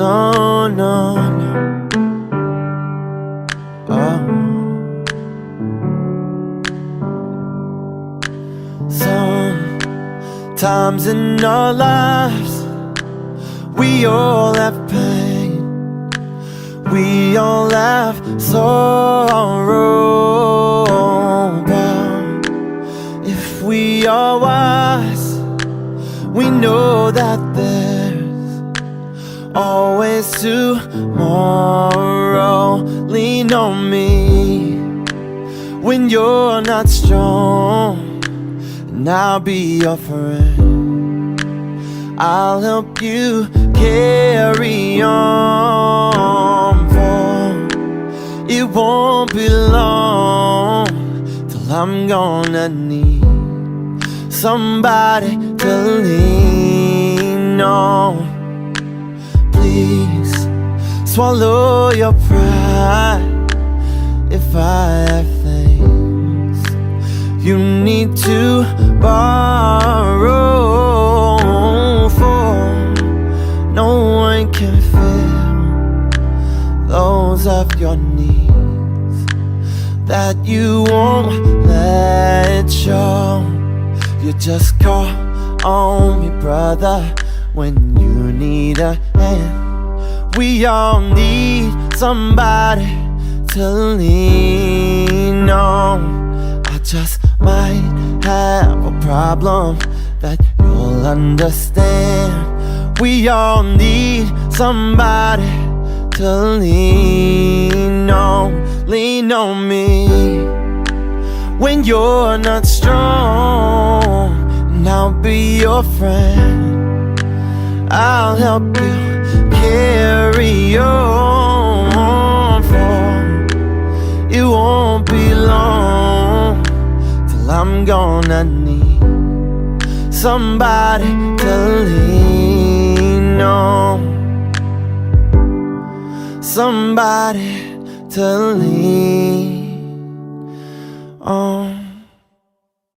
no, no, no. Oh. Sometimes in our lives we all have pain, we all have sorrow, but if we are wise, we know that there's always tomorrow. Lean on me when you're not strong, and I'll be your friend. I'll help you carry on, for it won't be long till I'm gonna need somebody to lean on. Please swallow your pride if I have things you need to borrow, for no one can fill those of your needs that you won't let show. You just call on me, brother, when you need a hand. We all need somebody to lean on. I just might have a problem that you'll understand. We all need somebody to lean on. Lean on me when you're not strong, and I'll be your friend. I'll help you carry on, for it won't be long till I'm gonna need somebody to lean on, somebody to lean on.